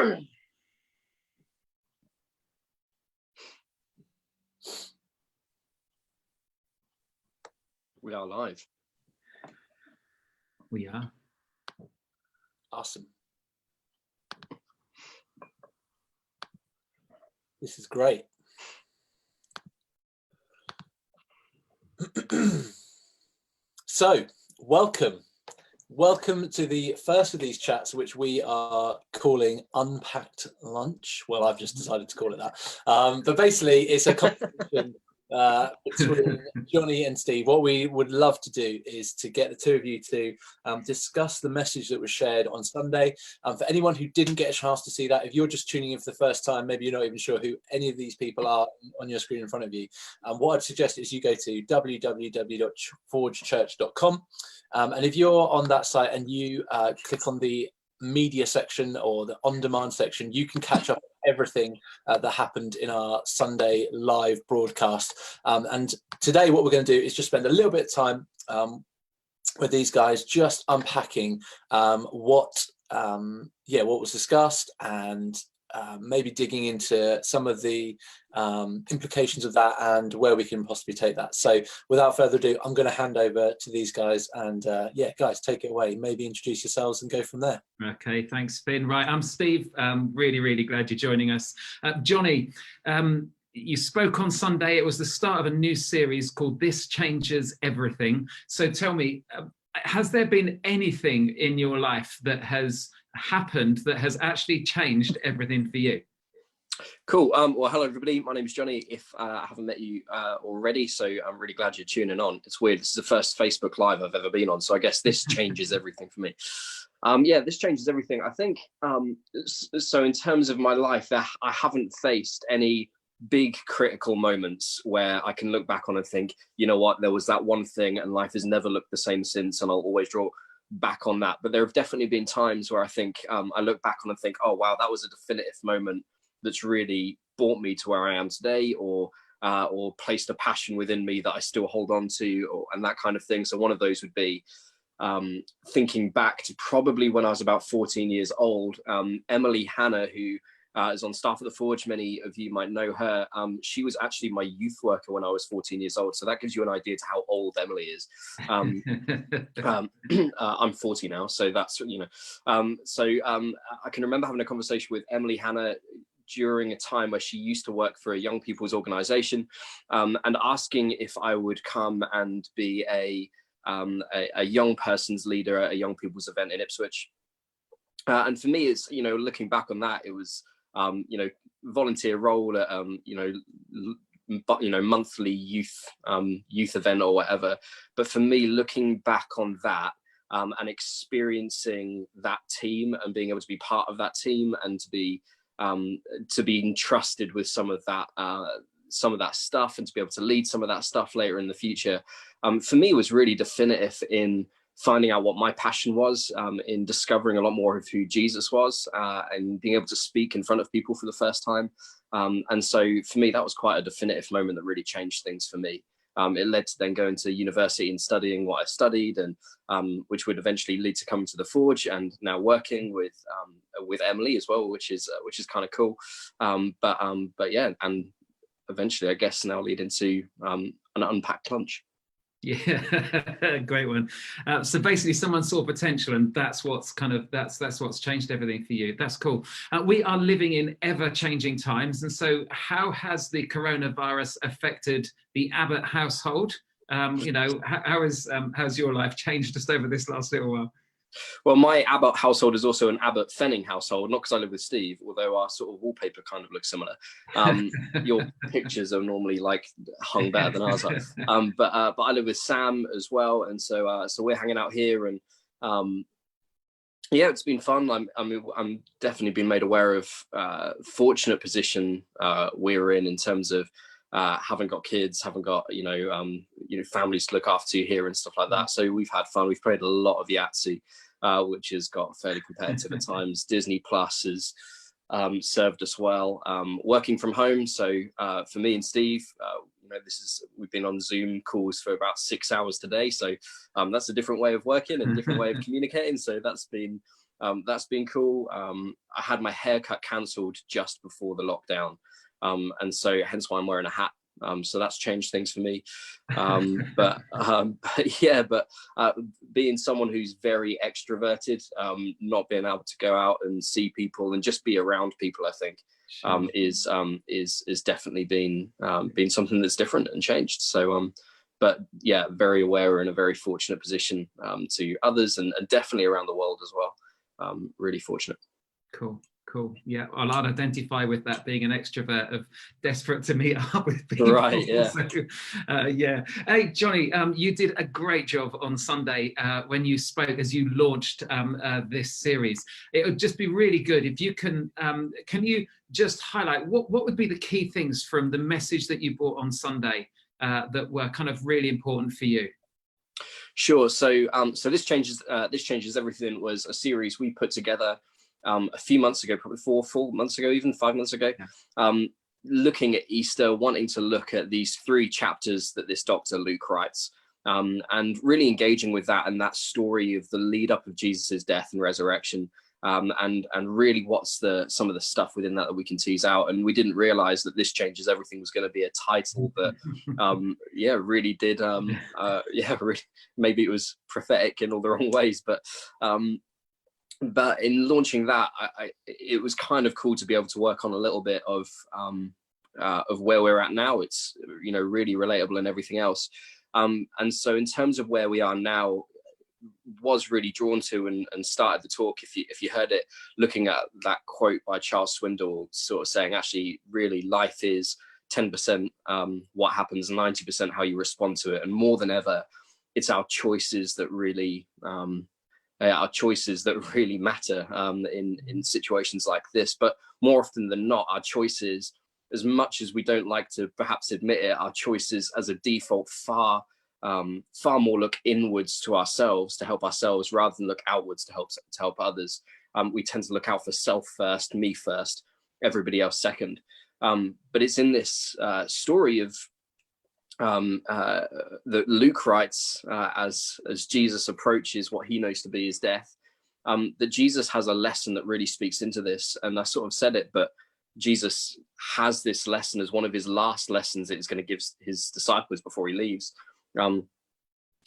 We are live. We are. Awesome. This is great. So, welcome to the first of these chats, which we are calling Unpacked Lunch. Well, I've just decided to call it that. But basically, it's a competition between Johnny and Steve. What we would love to do is to get the two of you to discuss the message that was shared on Sunday. For anyone who didn't get a chance to see that, if you're just tuning in for the first time, maybe you're not even sure who any of these people are on your screen in front of you, what I'd suggest is you go to www.forgechurch.com, and if you're on that site and you click on the media section or the on-demand section, you can catch up everything that happened in our Sunday live broadcast. And today what we're going to do is just spend a little bit of time with these guys, just unpacking what was discussed, and maybe digging into some of the implications of that and where we can possibly take that. So without further ado, I'm going to hand over to these guys, and guys, take it away. Maybe introduce yourselves and go from there. Okay, thanks, Finn. Right, I'm Steve. Really glad you're joining us. Johnny, you spoke on Sunday. It was the start of a new series called This Changes Everything. So tell me, has there been anything in your life that has happened that has actually changed everything for you? Cool. Well, hello everybody. My name is Johnny. If I haven't met you already, so I'm really glad you're tuning on. It's weird. This is the first Facebook Live I've ever been on, so I guess this changes everything for me. This changes everything. I think so. In terms of my life, I haven't faced any big critical moments where I can look back on and think, you know what, there was that one thing, and life has never looked the same since, and I'll always draw back on that. But there have definitely been times where I think I look back on and think, oh wow, that was a definitive moment that's really brought me to where I am today, or placed a passion within me that I still hold on to, and that kind of thing. So one of those would be thinking back to probably when I was about 14 years old. Emily Hannah, who is on staff at the Forge, many of you might know her. She was actually my youth worker when I was 14 years old. So that gives you an idea to how old Emily is. I'm 40 now, so that's, I can remember having a conversation with Emily Hannah during a time where she used to work for a young people's organization, and asking if I would come and be a young person's leader at a young people's event in Ipswich. And for me, it's, looking back on that, it was, volunteer role at, monthly youth event or whatever. But for me, looking back on that, and experiencing that team and being able to be part of that team, and to be entrusted with some of that stuff, and to be able to lead some of that stuff later in the future, for me was really definitive in finding out what my passion was, in discovering a lot more of who Jesus was, and being able to speak in front of people for the first time. And so for me, that was quite a definitive moment that really changed things for me. It led to then going to university and studying what I studied, and which would eventually lead to coming to the Forge, and now working with Emily as well, which is kind of cool. But yeah, and eventually, I guess, now lead into an Unpacked Lunch. Yeah, great one. So basically, someone saw potential, and that's what's changed everything for you. That's cool. We are living in ever-changing times, and so how has the coronavirus affected the Abbott household? How's your life changed just over this last little while? Well, my Abbott household is also an Abbott Fenning household, not because I live with Steve, although our sort of wallpaper kind of looks similar. Your pictures are normally like hung better than ours are. But I live with Sam as well, and so we're hanging out here, and it's been fun. I'm definitely been made aware of fortunate position we're in terms of haven't got kids, haven't got families to look after here and stuff like that. So we've had fun. We've played a lot of Yahtzee, which has got fairly competitive at times. Disney Plus has served us well. Working from home, so for me and Steve, we've been on Zoom calls for about 6 hours today. So that's a different way of working and a different way of communicating. So that's been That's been cool. I had my haircut cancelled just before the lockdown, and so hence why I'm wearing a hat. So that's changed things for me. But being someone who's very extroverted, not being able to go out and see people and just be around people, I think, is definitely been something that's different and changed. So, but yeah, very aware and a very fortunate position to others and definitely around the world as well. Really fortunate. Cool. Yeah, well, I'd identify with that, being an extrovert of desperate to meet up with people. Right, yeah. So, yeah. Hey, Johnny, you did a great job on Sunday when you spoke as you launched this series. It would just be really good if you can you just highlight what would be the key things from the message that you brought on Sunday that were kind of really important for you? Sure. So this changes everything was a series we put together a few months ago, probably 4 full months ago, even 5 months ago, looking at Easter, wanting to look at these 3 chapters that this Dr. Luke writes, and really engaging with that and that story of the lead up of Jesus's death and resurrection, and really what's some of the stuff within that we can tease out. And we didn't realize that This Changes Everything was going to be a title, but really did, really, maybe it was prophetic in all the wrong ways, but in launching that, it was kind of cool to be able to work on a little bit of where we're at now. It's, really relatable and everything else. And so in terms of where we are now, was really drawn to and started the talk, if you heard it, looking at that quote by Charles Swindoll, sort of saying, actually, really, life is 10% what happens, 90% how you respond to it. And more than ever, it's our choices that really matter in situations like this. But more often than not, our choices, as much as we don't like to perhaps admit it, our choices as a default far more look inwards to ourselves to help ourselves rather than look outwards to help others. We tend to look out for self first, me first, everybody else second. But it's in this story of that Luke writes as Jesus approaches what he knows to be his death, that Jesus has a lesson that really speaks into this. And I sort of said it, but Jesus has this lesson as one of his last lessons that he's going to give his disciples before he leaves.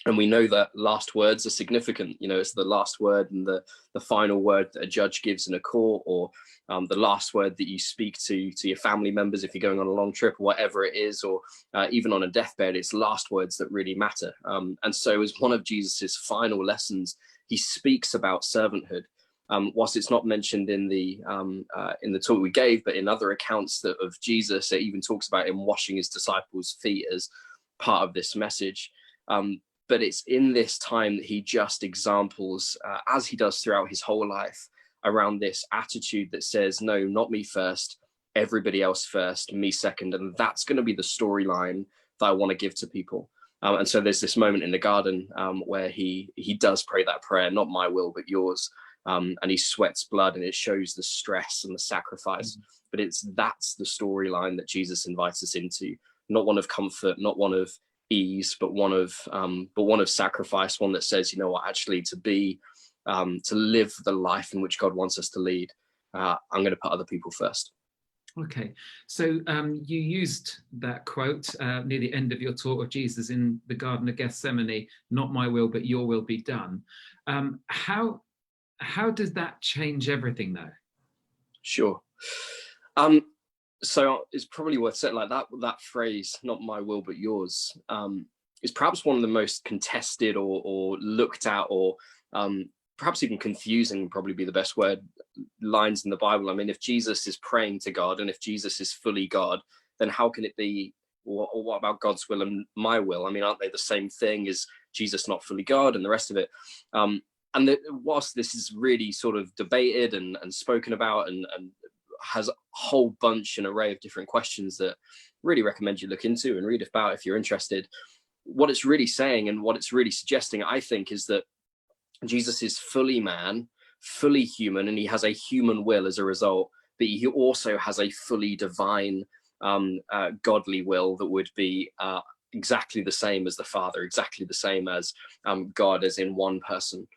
And we know that last words are significant. It's the last word and the final word that a judge gives in a court, or the last word that you speak to your family members if you're going on a long trip, or whatever it is, or even on a deathbed. It's last words that really matter. And so as one of Jesus's final lessons, he speaks about servanthood. Whilst it's not mentioned in the talk we gave, but in other accounts of Jesus, it even talks about him washing his disciples' feet as part of this message. But it's in this time that he just examples, as he does throughout his whole life, around this attitude that says, no, not me first, everybody else first, me second. And that's going to be the storyline that I want to give to people. And so there's this moment in the garden where he does pray that prayer, not my will, but yours. And he sweats blood, and it shows the stress and the sacrifice. But that's the storyline that Jesus invites us into, not one of comfort, not one of ease, but one of sacrifice, one that says, you know what, actually to live the life in which God wants us to lead, I'm going to put other people first. Okay, so you used that quote near the end of your talk of Jesus in the Garden of Gethsemane, not my will, but your will be done. How does that change everything, though? Sure. So it's probably worth saying, like, that phrase, not my will, but yours, is perhaps one of the most contested or looked at, or perhaps even confusing would probably be the best word, lines in the Bible. I mean, if Jesus is praying to God and if Jesus is fully God, then how can it be, what about God's will and my will? I mean, aren't they the same thing? Is Jesus not fully God and the rest of it? Whilst this is really sort of debated and spoken about and has a whole bunch and array of different questions that really recommend you look into and read about if you're interested, what it's really saying and what it's really suggesting, I think, is that Jesus is fully man, fully human, and he has a human will as a result, but he also has a fully divine, godly will that would be exactly the same as the Father, exactly the same as God, as in one person.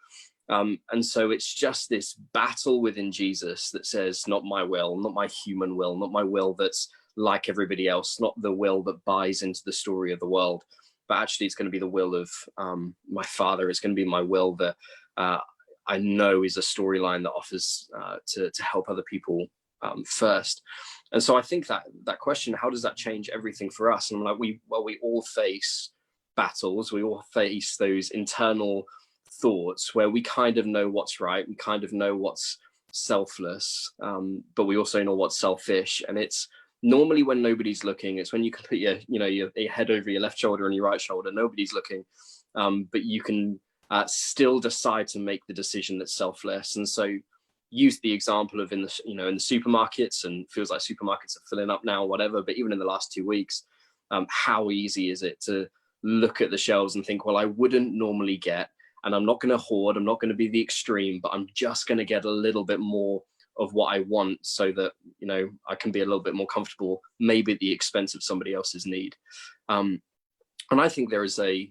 And so it's just this battle within Jesus that says, not my will, not my human will, not my will that's like everybody else, not the will that buys into the story of the world, but actually it's going to be the will of my Father. It's going to be my will that I know is a storyline that offers to help other people first. And so I think that question, how does that change everything for us? And I'm like, we all face battles, we all face those internal thoughts where we kind of know what's right, we kind of know what's selfless, but we also know what's selfish. And it's normally when nobody's looking. It's when you can put your head over your left shoulder and your right shoulder, nobody's looking, but you can still decide to make the decision that's selfless. And so use the example of in the supermarkets, and feels like supermarkets are filling up now, whatever, but even in the last 2 weeks, how easy is it to look at the shelves and think, well, I wouldn't normally get, and I'm not going to hoard, I'm not going to be the extreme, but I'm just going to get a little bit more of what I want so that, I can be a little bit more comfortable, maybe at the expense of somebody else's need. And I think there's a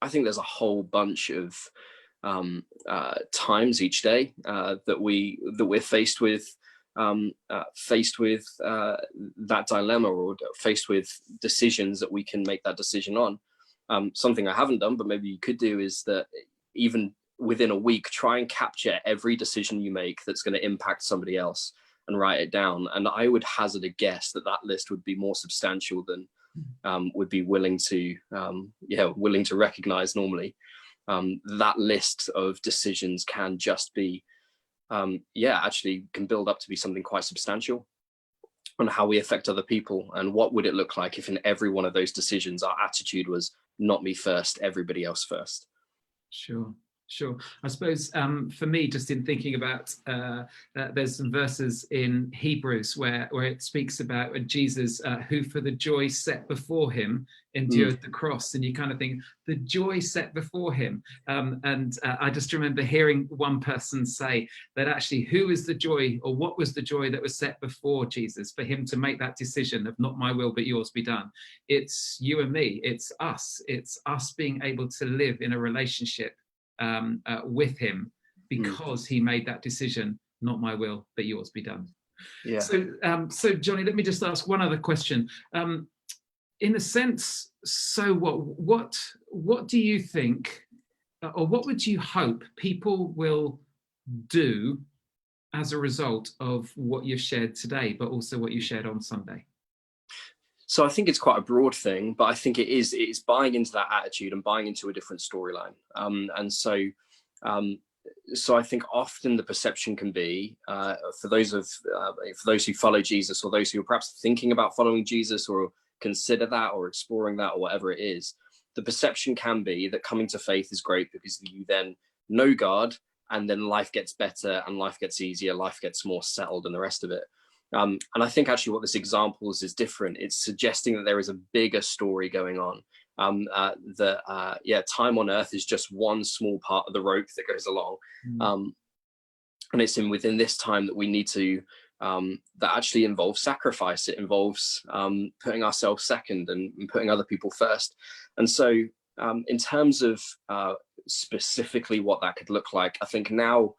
whole bunch of times each day that we're faced with that dilemma, or faced with decisions that we can make that decision on. Something I haven't done, but maybe you could do, is that even within a week, try and capture every decision you make that's going to impact somebody else and write it down. And I would hazard a guess that list would be more substantial than would be willing to recognize normally. That list of decisions can just be, actually can build up to be something quite substantial on how we affect other people. And what would it look like if in every one of those decisions, our attitude was not me first, everybody else first? Sure. I suppose for me, just in thinking about, there's some verses in Hebrews where it speaks about Jesus who for the joy set before him endured the cross. And you kind of think, the joy set before him. And I just remember hearing one person say that actually, who is the joy, or what was the joy that was set before Jesus for him to make that decision of not my will, but yours be done? It's you and me. It's us. It's us being able to live in a relationship with him because he made that decision, not my will but yours be done. So Johnny, let me just ask one other question, in a sense. So what do you think, or what would you hope people will do as a result of what you've shared today, but also what you shared on Sunday? So I think it's quite a broad thing, but I think it's buying into that attitude and buying into a different storyline. So I think often the perception can be, for those who follow Jesus, or those who are perhaps thinking about following Jesus, or consider that, or exploring that, or whatever it is, the perception can be that coming to faith is great because you then know God, and then life gets better and life gets easier, life gets more settled, and the rest of it. And I think actually what this example is different. It's suggesting that there is a bigger story going on. Time on earth is just one small part of the rope that goes along. And it's within this time that we need to, that actually involves sacrifice. It involves putting ourselves second and putting other people first. And so in terms of specifically what that could look like, I think now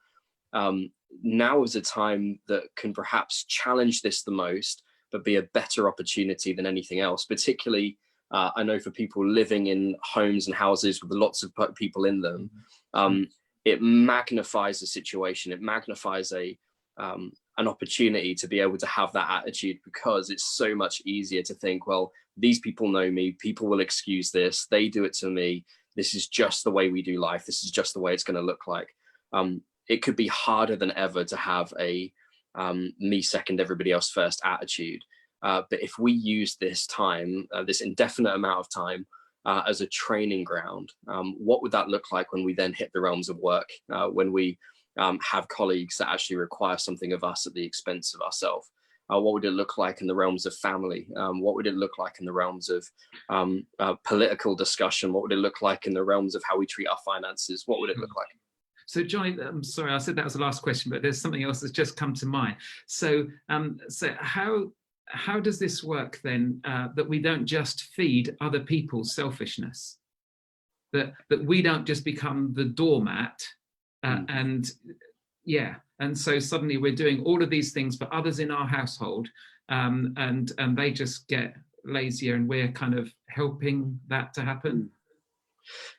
is a time that can perhaps challenge this the most, but be a better opportunity than anything else. Particularly, I know for people living in homes and houses with lots of people in them, it magnifies the situation. It magnifies an opportunity to be able to have that attitude, because it's so much easier to think, well, these people know me, people will excuse this, they do it to me, this is just the way we do life, this is just the way it's going to look like. It could be harder than ever to have a me second, everybody else first attitude. But if we use this time, this indefinite amount of time, as a training ground, what would that look like when we then hit the realms of work, when we have colleagues that actually require something of us at the expense of ourselves? What would it look like in the realms of family? What would it look like in the realms of political discussion? What would it look like in the realms of how we treat our finances? What would it look like? So Johnny, I'm sorry, I said that was the last question, but there's something else that's just come to mind. So how does this work then, that we don't just feed other people's selfishness, that we don't just become the doormat and yeah, and so suddenly we're doing all of these things for others in our household, and they just get lazier, and we're kind of helping that to happen.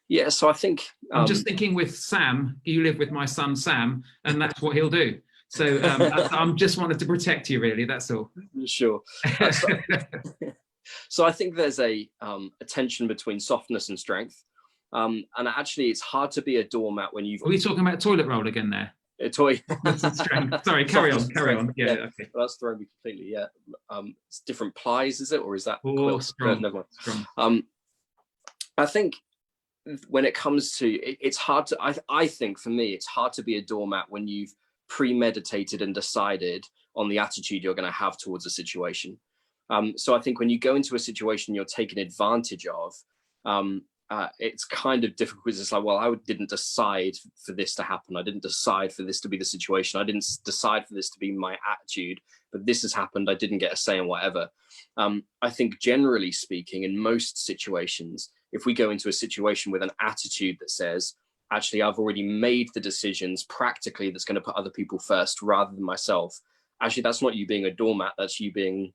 Yeah, so I think I'm just thinking with Sam. You live with my son Sam, and that's what he'll do. So I'm just wanted to protect you, really. That's all. Sure. So I think there's a tension between softness and strength, and actually it's hard to be a doormat when you've. Are we talking about toilet roll again there? A toy. Sorry, carry on. Yeah, okay. Well, that's thrown me completely. Yeah, it's different plies, is it, or is that? Strong. Never mind. I think when it comes to it's hard to. I think for me, it's hard to be a doormat when you've premeditated and decided on the attitude you're going to have towards a situation. So I think when you go into a situation you're taken advantage of, it's kind of difficult. It's like, well, I didn't decide for this to happen. I didn't decide for this to be the situation. I didn't decide for this to be my attitude, but this has happened. I didn't get a say in whatever. I think generally speaking, in most situations, if we go into a situation with an attitude that says, actually, I've already made the decisions practically that's going to put other people first rather than myself. Actually, that's not you being a doormat. That's you being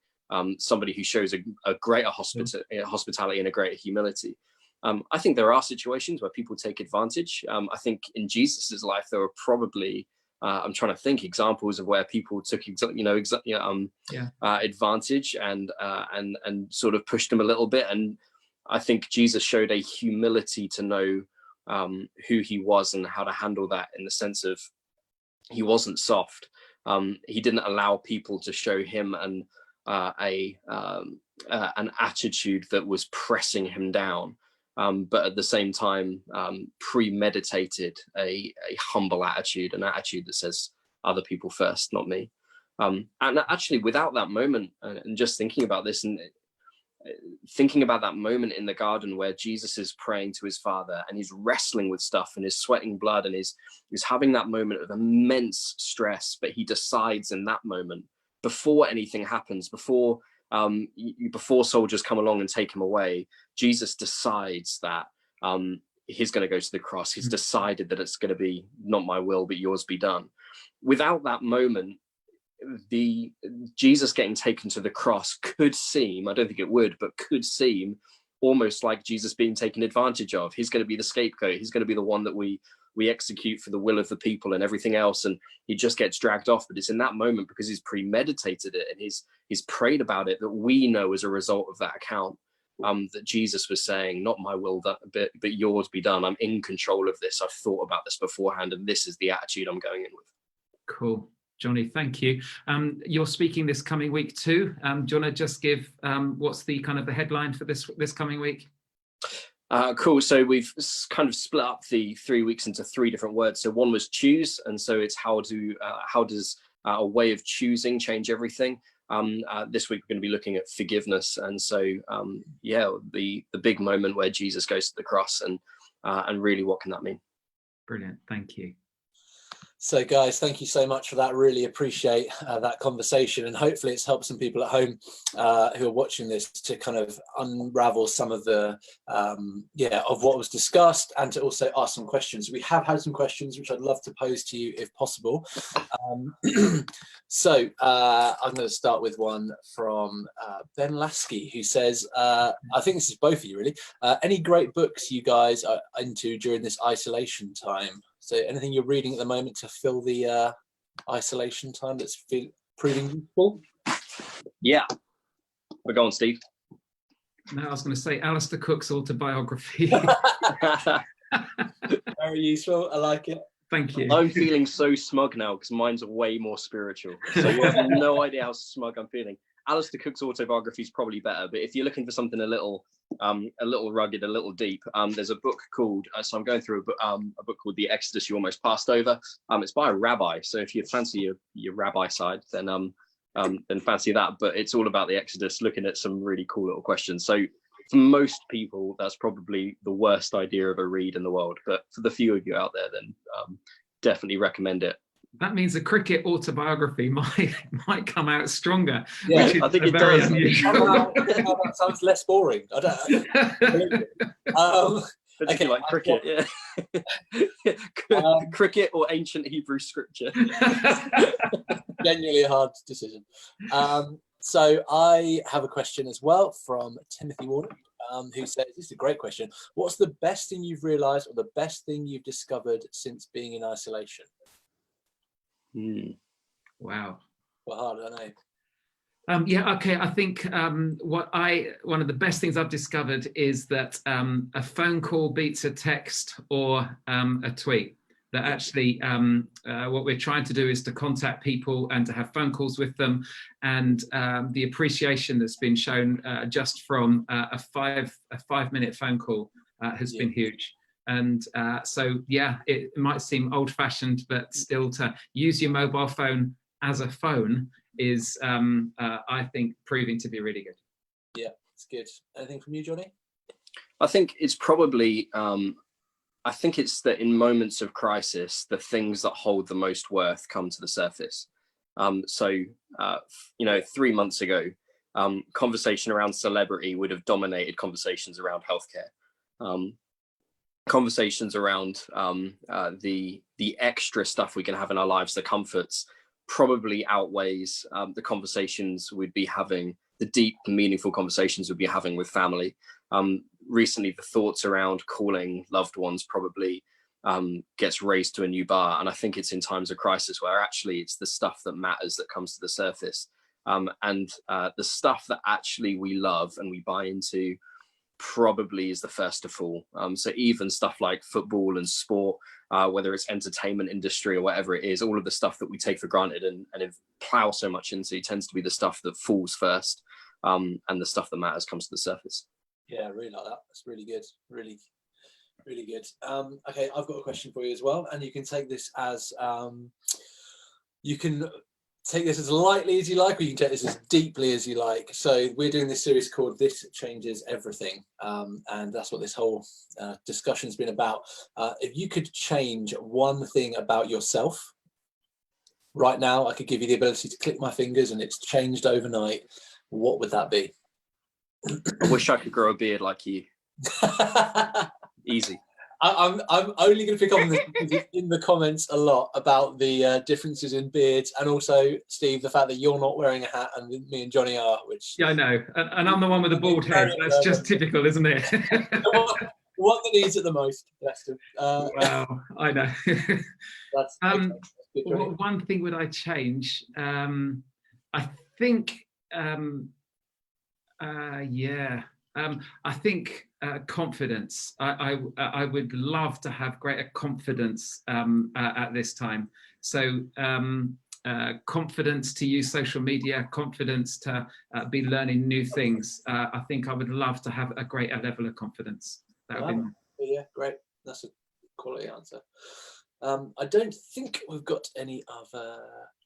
somebody who shows a greater hospitality and a greater humility. I think there are situations where people take advantage. I think in Jesus's life, there were probably, I'm trying to think, examples of where people took, advantage and sort of pushed him a little bit. And I think Jesus showed a humility to know who he was and how to handle that, in the sense of he wasn't soft. He didn't allow people to show him an attitude that was pressing him down, but at the same time premeditated a humble attitude, an attitude that says other people first, not me. And actually, without that moment, and just thinking about this and thinking about that moment in the garden where Jesus is praying to his Father and he's wrestling with stuff and he's sweating blood and he's having that moment of immense stress, but he decides in that moment, before anything happens, before soldiers come along and take him away, Jesus decides that he's going to go to the cross. He's decided that it's going to be not my will, but yours be done. Without that moment, the Jesus getting taken to the cross could seem, I don't think it would, but could seem almost like Jesus being taken advantage of. He's going to be the scapegoat. He's going to be the one that we execute for the will of the people and everything else, and he just gets dragged off. But it's in that moment, because he's premeditated it and he's prayed about it, that we know as a result of that account that Jesus was saying, not my will, but yours be done. I'm in control of this. I've thought about this beforehand, and this is the attitude I'm going in with. Cool. Johnny, thank you. You're speaking this coming week too. Do you want to just give what's the kind of the headline for this coming week? Cool. So we've kind of split up the 3 weeks into 3 different words. So one was choose, and so it's how does a way of choosing change everything. This week we're going to be looking at forgiveness, and so the big moment where Jesus goes to the cross, and really what can that mean? Brilliant. Thank you. So guys, thank you so much for that. Really appreciate that conversation, and hopefully it's helped some people at home who are watching this to kind of unravel some of the of what was discussed, and to also ask some questions. We have had some questions which I'd love to pose to you if possible. So I'm going to start with one from Ben Lasky, who says, I think this is both of you really, any great books you guys are into during this isolation time? So anything you're reading at the moment to fill the isolation time that's proving useful? Yeah. We're going, Steve. No, I was going to say Alistair Cook's autobiography. Very useful. I like it. Thank you. I'm feeling so smug now because mine's way more spiritual. So you have no idea how smug I'm feeling. Alistair Cook's autobiography is probably better, but if you're looking for something a little rugged, a little deep, there's a book called. So I'm going through a book called The Exodus You Almost Passed Over. It's by a rabbi. So if you fancy your rabbi side, then fancy that. But it's all about the Exodus, looking at some really cool little questions. So for most people, that's probably the worst idea of a read in the world. But for the few of you out there, then definitely recommend it. That means a cricket autobiography might come out stronger. Yeah, which is I think it does. How that sounds less boring. I don't know. Okay, like cricket, cricket or ancient Hebrew scripture. Genuinely a hard decision. So I have a question as well from Timothy Warner, who says, this is a great question. What's the best thing you've realised or the best thing you've discovered since being in isolation? Wow. Well, hard, I know. Yeah, okay. I think one of the best things I've discovered is that a phone call beats a text or a tweet. That actually what we're trying to do is to contact people and to have phone calls with them, and the appreciation that's been shown just from a 5-minute phone call has been huge. And so, yeah, it might seem old-fashioned, but still to use your mobile phone as a phone is, I think, proving to be really good. Yeah, it's good. Anything from you, Johnny? I think it's probably, I think it's that in moments of crisis, the things that hold the most worth come to the surface. So, you know, 3 months ago, conversation around celebrity would have dominated conversations around healthcare. Conversations around the extra stuff we can have in our lives, the comforts, probably outweighs the conversations we'd be having, the deep, meaningful conversations we'd be having with family. Recently, the thoughts around calling loved ones probably gets raised to a new bar. And I think it's in times of crisis where actually it's the stuff that matters that comes to the surface. And the stuff that actually we love and we buy into probably is the first to fall. So even stuff like football and sport, whether it's entertainment industry or whatever it is, all of the stuff that we take for granted and plow so much into tends to be the stuff that falls first, and the stuff that matters comes to the surface. Yeah, I really like that. That's really good. Really, really good. Okay, I've got a question for you as well, and you can take this as as lightly as you like, or you can take this as deeply as you like. So we're doing this series called This Changes Everything, and that's what this whole discussion's been about. If you could change one thing about yourself right now, I could give you the ability to click my fingers and it's changed overnight. What would that be? I wish I could grow a beard like you. Easy. I'm only going to pick up on this because it's in the comments a lot about the differences in beards, and also, Steve, the fact that you're not wearing a hat and me and Johnny are, which... Yeah, I know. And I'm the one with the bald head. That's just typical, isn't it? the one that needs it the most. Wow, I know. That's one thing would I change? I think... I think confidence. I would love to have greater confidence at this time. So confidence to use social media, confidence to be learning new things. I think I would love to have a greater level of confidence. That would be... Yeah, great. That's a quality answer. I don't think we've got any other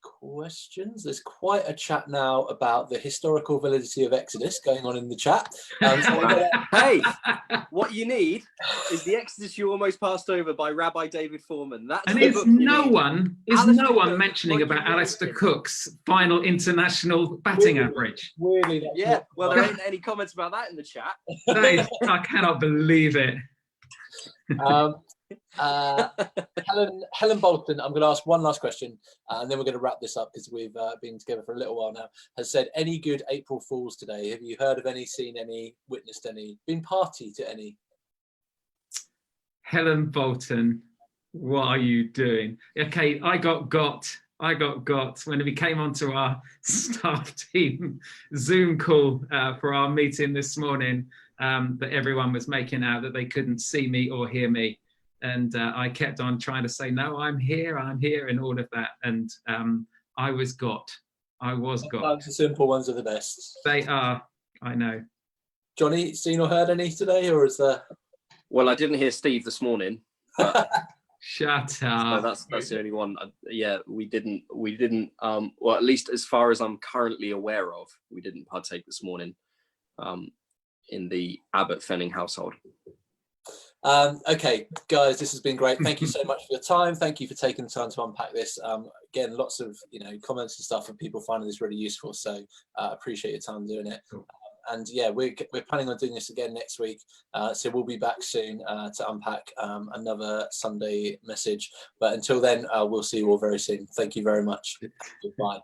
questions. There's quite a chat now about the historical validity of Exodus going on in the chat. Hey, what you need is the Exodus You Almost Passed Over by Rabbi David Foreman. That's and is no one mentioning about Alistair Cook's final international batting average? Weirdly, yeah. Well, there ain't any comments about that in the chat. I cannot believe it. Helen Bolton, I'm going to ask one last question and then we're going to wrap this up because we've been together for a little while now, has said, any good April Fools today? Have you heard of any, seen any, witnessed any, been party to any? Helen Bolton, what are you doing? Okay, I got when we came onto our staff team Zoom call for our meeting this morning, that everyone was making out that they couldn't see me or hear me. And I kept on trying to say, no, I'm here, and all of that. And I was got. Sometimes the simple ones are the best. They are, I know. Johnny, seen or heard any today, or is there? Well, I didn't hear Steve this morning. But... Shut up. So that's the only one. Yeah, we didn't. Well, at least as far as I'm currently aware of, we didn't partake this morning in the Abbott Fenning household. Okay, guys, this has been great. Thank you so much for your time. Thank you for taking the time to unpack this. Again, lots of comments and stuff and people finding this really useful. So appreciate your time doing it. Cool. And yeah, we're planning on doing this again next week. So we'll be back soon to unpack another Sunday message. But until then, we'll see you all very soon. Thank you very much. Goodbye.